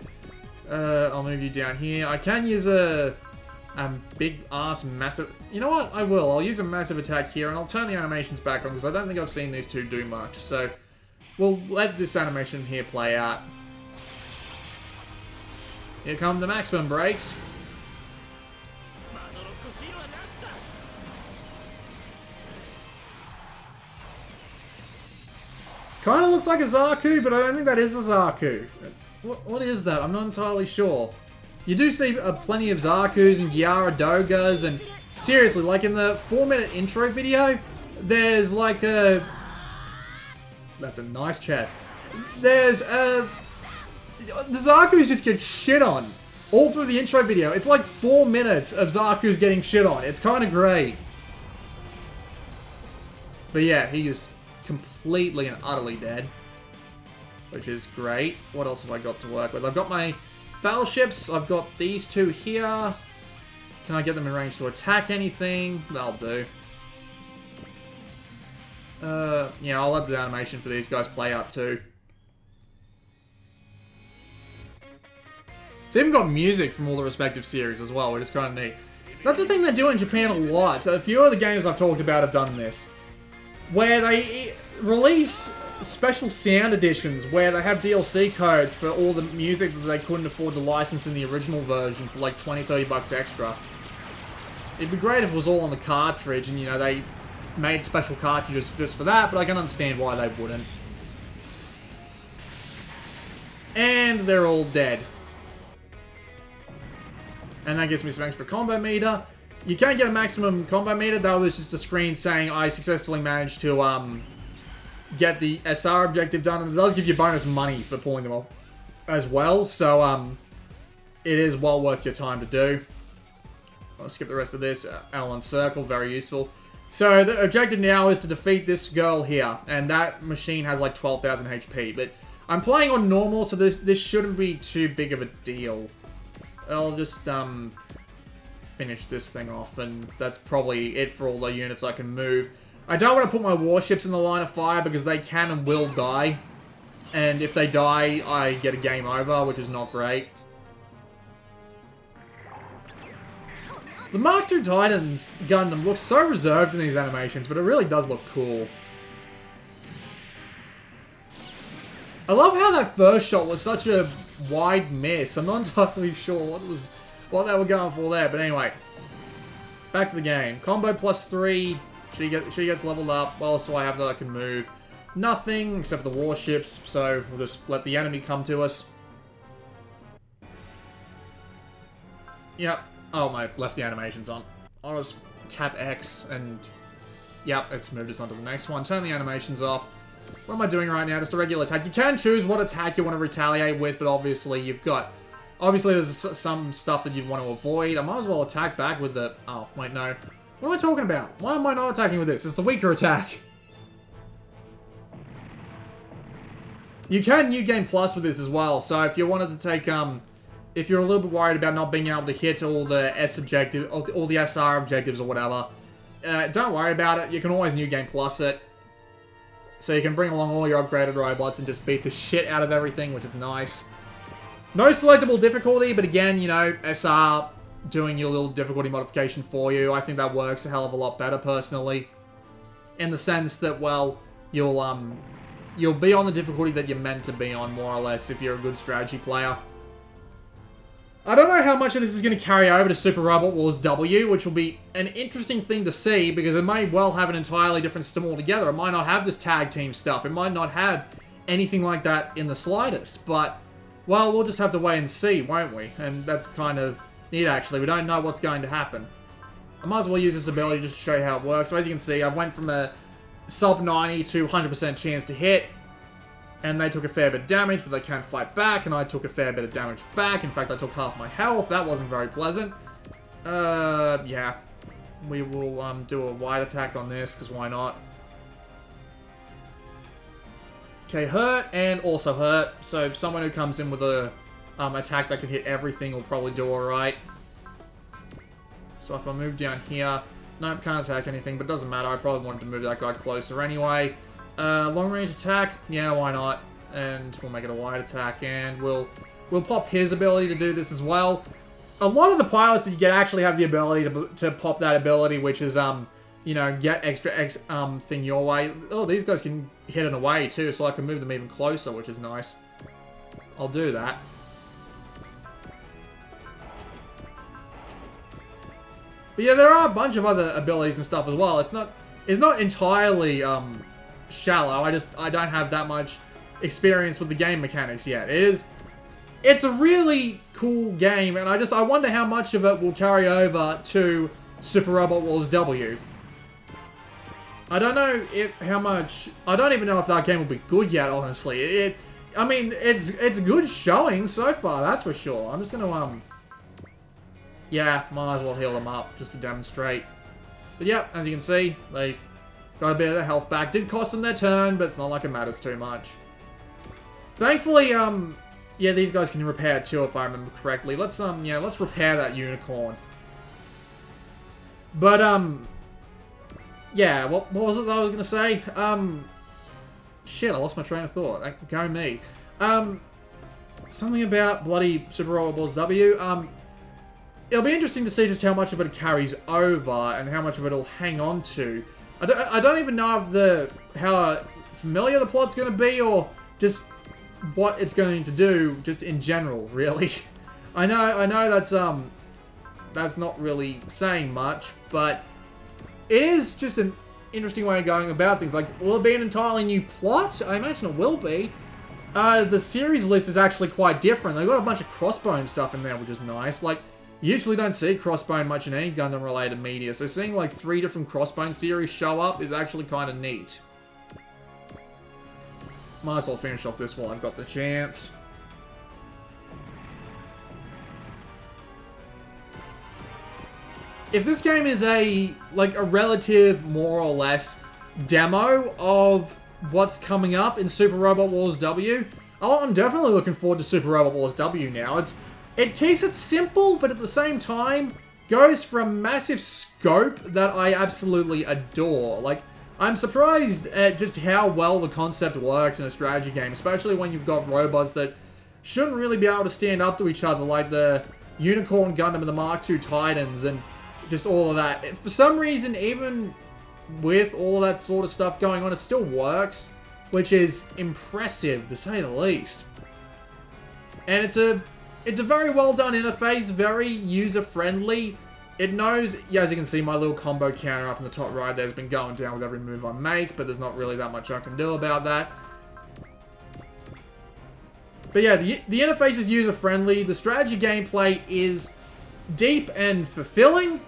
I'll move you down here. I can use a big ass massive... You know what? I will. I'll use a massive attack here, and I'll turn the animations back on because I don't think I've seen these two do much. So we'll let this animation here play out. Here come the maximum brakes. Kind of looks like a Zaku, but I don't think that is a Zaku. What is that? I'm not entirely sure. You do see plenty of Zakus and Gyaradogas, and seriously, like in the 4-minute intro video, there's like a... That's a nice chest. There's a... The Zakus just get shit on all through the intro video. It's like 4 minutes of Zaku's getting shit on. It's kind of great. But yeah, he is completely and utterly dead, which is great. What else have I got to work with? I've got my battleships. I've got these two here. Can I get them in range to attack anything? That'll do. Yeah, I'll let the animation for these guys play out too. It's even got music from all the respective series as well, which is kind of neat. That's the thing they do in Japan a lot. A few of the games I've talked about have done this, where they release special sound editions where they have DLC codes for all the music that they couldn't afford to license in the original version for like 20-30 bucks extra. It'd be great if it was all on the cartridge and, you know, they made special cartridges just for that, but I can understand why they wouldn't. And they're all dead. And that gives me some extra combo meter. You can't get a maximum combo meter. That was just a screen saying I successfully managed to get the SR objective done. And it does give you bonus money for pulling them off as well. So it is well worth your time to do. I'll skip the rest of this. L and circle, very useful. So the objective now is to defeat this girl here. And that machine has like 12,000 HP. But I'm playing on normal, so this shouldn't be too big of a deal. I'll just finish this thing off, and that's probably it for all the units I can move. I don't want to put my warships in the line of fire because they can and will die. And if they die, I get a game over, which is not great. The Mark II Titans Gundam looks so reserved in these animations, but it really does look cool. I love how that first shot was such a wide miss. I'm not entirely sure what they were going for there, but anyway. Back to the game. Combo +3. She gets leveled up. What else do I have that I can move? Nothing, except for the warships, so we'll just let the enemy come to us. Yep. Oh, I left the animations on. I'll just tap X and... Yep, it's moved us on to the next one. Turn the animations off. What am I doing right now? Just a regular attack. You can choose what attack you want to retaliate with, but obviously you've got... Obviously there's some stuff that you'd want to avoid. I might as well attack back with the... Oh, wait, no. What am I talking about? Why am I not attacking with this? It's the weaker attack. You can New Game Plus with this as well, so if you wanted to take... If you're a little bit worried about not being able to hit all the S objective, all the SR objectives or whatever, don't worry about it. You can always New Game Plus it. So you can bring along all your upgraded robots and just beat the shit out of everything, which is nice. No selectable difficulty, but again, you know, SR doing your little difficulty modification for you. I think that works a hell of a lot better, personally. In the sense that, well, you'll be on the difficulty that you're meant to be on, more or less, if you're a good strategy player. I don't know how much of this is going to carry over to Super Robot Wars W, which will be an interesting thing to see, because it may well have an entirely different system altogether. It might not have this tag team stuff. It might not have anything like that in the slightest. But, well, we'll just have to wait and see, won't we? And that's kind of neat, actually. We don't know what's going to happen. I might as well use this ability just to show you how it works. So as you can see, I went from a sub 90 to 100% chance to hit. And they took a fair bit of damage, but they can't fight back, and I took a fair bit of damage back. In fact, I took half my health. That wasn't very pleasant. Yeah. We will, do a wide attack on this, because why not? Okay, hurt, and also hurt. So, someone who comes in with a, attack that can hit everything will probably do alright. So, if I move down here... Nope, can't attack anything, but doesn't matter. I probably wanted to move that guy closer anyway. Long range attack, yeah, why not? And we'll make it a wide attack, and we'll pop his ability to do this as well. A lot of the pilots that you get actually have the ability to pop that ability, which is you know, get extra thing your way. Oh, these guys can hit in a way too, so I can move them even closer, which is nice. I'll do that. But yeah, there are a bunch of other abilities and stuff as well. It's not entirely shallow. I don't have that much experience with the game mechanics yet. It's a really cool game, and I wonder how much of it will carry over to Super Robot Wars W. I don't know how much. I don't even know if that game will be good yet, honestly. I mean, it's good showing so far, that's for sure. I'm just gonna yeah, might as well heal them up just to demonstrate. But yeah, as you can see, they got a bit of their health back. Did cost them their turn, but it's not like it matters too much. Thankfully, yeah, these guys can repair too, if I remember correctly. Let's repair that unicorn. But, yeah, what was it that I was gonna say? Shit, I lost my train of thought. Go me. Something about bloody Super Robot Wars W. It'll be interesting to see just how much of it carries over and how much of it will hang on to. I don't even know if how familiar the plot's going to be, or just what it's going to do just in general, really. I know that's not really saying much, but it is just an interesting way of going about things. Like, will it be an entirely new plot? I imagine it will be. The series list is actually quite different. They've got a bunch of Crossbone stuff in there, which is nice. Like, you usually don't see Crossbone much in any Gundam-related media, so seeing like 3 different Crossbone series show up is actually kind of neat. Might as well finish off this while I've got the chance. If this game is a relative, more or less, demo of what's coming up in Super Robot Wars W, I'm definitely looking forward to Super Robot Wars W now. It keeps it simple, but at the same time, goes for a massive scope that I absolutely adore. Like, I'm surprised at just how well the concept works in a strategy game, especially when you've got robots that shouldn't really be able to stand up to each other, like the Unicorn Gundam and the Mark II Titans, and just all of that. For some reason, even with all of that sort of stuff going on, it still works, which is impressive, to say the least. And it's a very well done interface, very user-friendly. It knows, yeah, as you can see, my little combo counter up in the top right there has been going down with every move I make, but there's not really that much I can do about that. But yeah, the interface is user-friendly. The strategy gameplay is deep and fulfilling.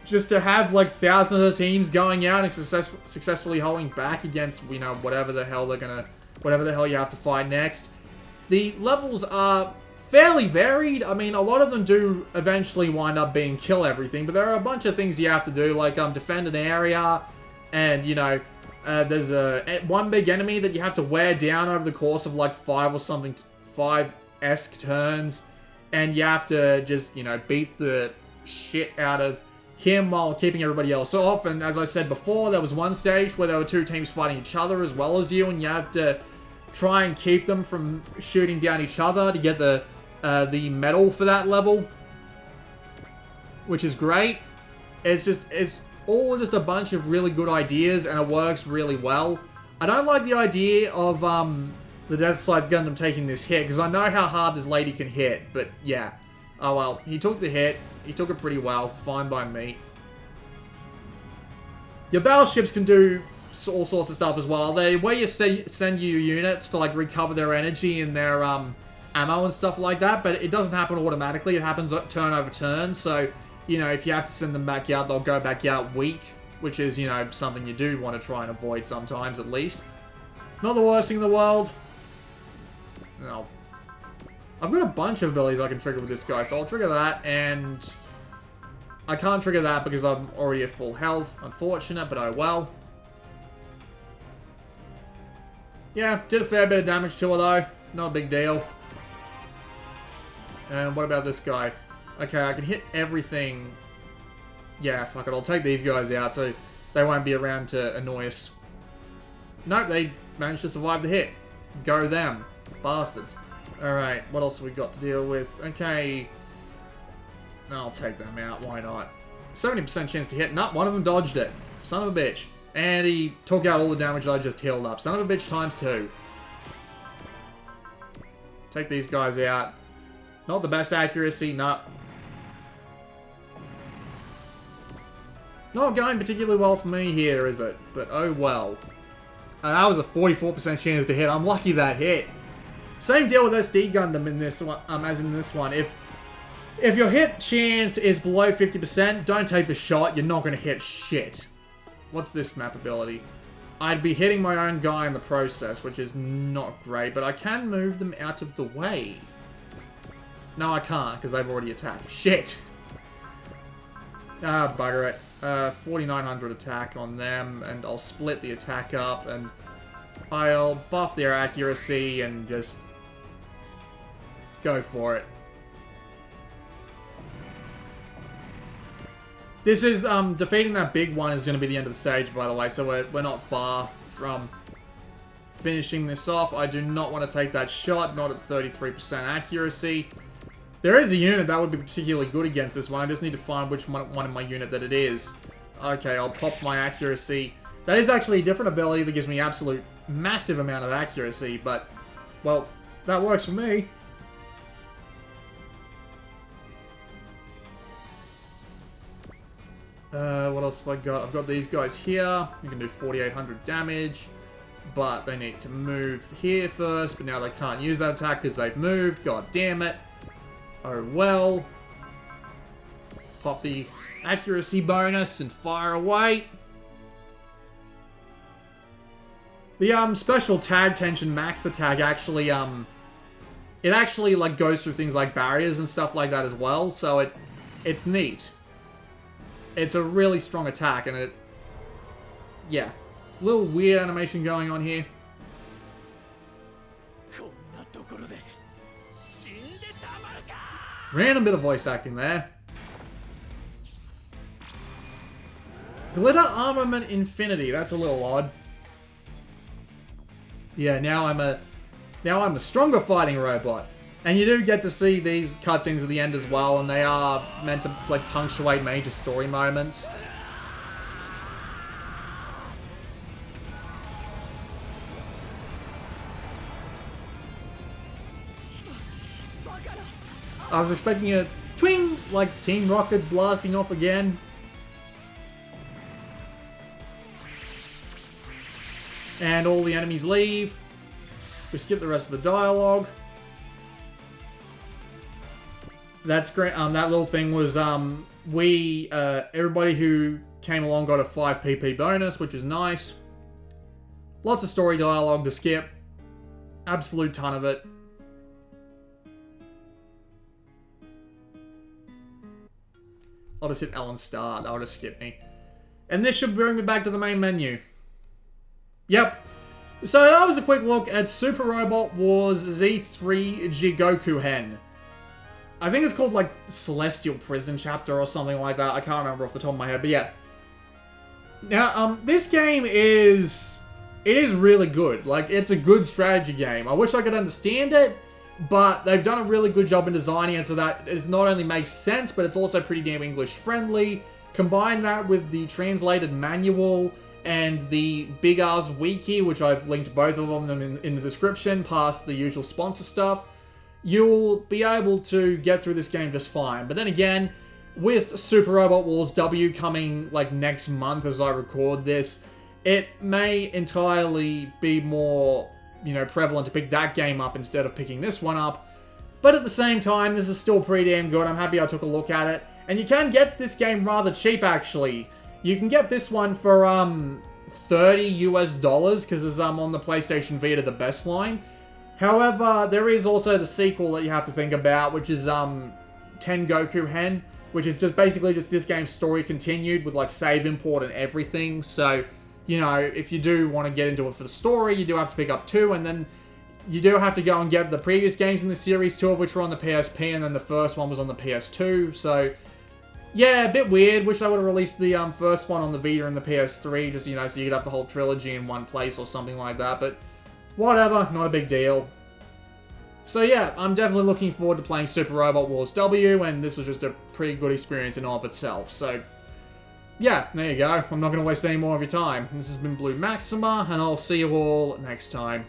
Just to have, like, thousands of teams going out and successfully holding back against, you know, whatever the hell you have to fight next. The levels are fairly varied. I mean, a lot of them do eventually wind up being kill everything, but there are a bunch of things you have to do, like defend an area, and, you know, there's one big enemy that you have to wear down over the course of like 5-esque turns, and you have to just, you know, beat the shit out of him while keeping everybody else off. And as I said before, there was one stage where there were 2 teams fighting each other as well as you, and you have to try and keep them from shooting down each other to get the medal for that level, which is great. It's all just a bunch of really good ideas, and it works really well. I don't like the idea of the Death Scythe Gundam taking this hit, because I know how hard this lady can hit, but yeah. Oh well, he took the hit. He took it pretty well. Fine by me. Your battleships can do all sorts of stuff as well. Where you send your units to like recover their energy and their ammo and stuff like that, but it doesn't happen automatically. It happens turn over turn. So, you know, if you have to send them back out, they'll go back out weak, which is, you know, something you do want to try and avoid sometimes at least. Not the worst thing in the world. No. I've got a bunch of abilities I can trigger with this guy, so I'll trigger that, and I can't trigger that because I'm already at full health. Unfortunate, but oh well. Yeah, did a fair bit of damage to her though. Not a big deal. And what about this guy? Okay, I can hit everything. Yeah, fuck it, I'll take these guys out so they won't be around to annoy us. Nope, they managed to survive the hit. Go them. Bastards. Alright, what else have we got to deal with? Okay. I'll take them out, why not? 70% chance to hit. Nope, one of them dodged it. Son of a bitch. And he took out all the damage that I just healed up. Son of a bitch times 2. Take these guys out. Not the best accuracy, no. Not going particularly well for me here, is it? But oh well. That was a 44% chance to hit. I'm lucky that hit. Same deal with SD Gundam in this one, as in this one. If your hit chance is below 50%, don't take the shot. You're not going to hit shit. What's this map ability? I'd be hitting my own guy in the process, which is not great, but I can move them out of the way. No, I can't, because they've already attacked. Shit! Ah, bugger it. 4,900 attack on them, and I'll split the attack up, and I'll buff their accuracy, and just go for it. This is, defeating that big one is going to be the end of the stage, by the way, so we're not far from finishing this off. I do not want to take that shot, not at 33% accuracy. There is a unit that would be particularly good against this one. I just need to find which one in my unit that it is. Okay, I'll pop my accuracy. That is actually a different ability that gives me absolute massive amount of accuracy, but, well, that works for me. What else have I got? I've got these guys here. You can do 4,800 damage, but they need to move here first, but now they can't use that attack because they've moved. God damn it. Oh well. Pop the accuracy bonus and fire away. The special tag tension max attack actually it actually like goes through things like barriers and stuff like that as well, so it's neat. It's a really strong attack, and yeah, little weird animation going on here. Random bit of voice acting there. Glitter Armament Infinity. That's a little odd. Yeah, now I'm a stronger fighting robot. And you do get to see these cutscenes at the end as well, and they are meant to like punctuate major story moments. I was expecting a twing, like Team Rocket's blasting off again. And all the enemies leave. We skip the rest of the dialogue. That's great. That little thing was, everybody who came along got a 5 PP bonus, which is nice. Lots of story dialogue to skip. Absolute ton of it. I'll just hit L and start. That'll just skip me. And this should bring me back to the main menu. Yep. So that was a quick look at Super Robot Wars Z3 Jigoku-Hen. I think it's called, like, Celestial Prison Chapter or something like that. I can't remember off the top of my head, but yeah. Now, this game is... It is really good. Like, it's a good strategy game. I wish I could understand it, but they've done a really good job in designing it so that it not only makes sense, but it's also pretty damn English-friendly. Combine that with the translated manual and the big-ass wiki, which I've linked both of them in the description, past the usual sponsor stuff. you'll be able to get through this game just fine. But then again, with Super Robot Wars W coming like next month as I record this, it may entirely be more, you know, prevalent to pick that game up instead of picking this one up. But at the same time, this is still pretty damn good. I'm happy I took a look at it. And you can get this game rather cheap, actually. You can get this one for, $30 US, because it's, on the PlayStation Vita, the best line. However, there is also the sequel that you have to think about, which is, Jigoku-Hen, which is just basically just this game's story continued with, like, save import and everything. So, you know, if you do want to get into it for the story, you do have to pick up 2, and then you do have to go and get the previous games in the series, 2 of which were on the PSP, and then the first one was on the PS2, so yeah, a bit weird. Wish I would have released the first one on the Vita and the PS3, just, you know, so you could have the whole trilogy in one place or something like that, but whatever, not a big deal. So yeah, I'm definitely looking forward to playing Super Robot Wars W, and this was just a pretty good experience in and of itself, so yeah, there you go. I'm not going to waste any more of your time. This has been Blue Maxima, and I'll see you all next time.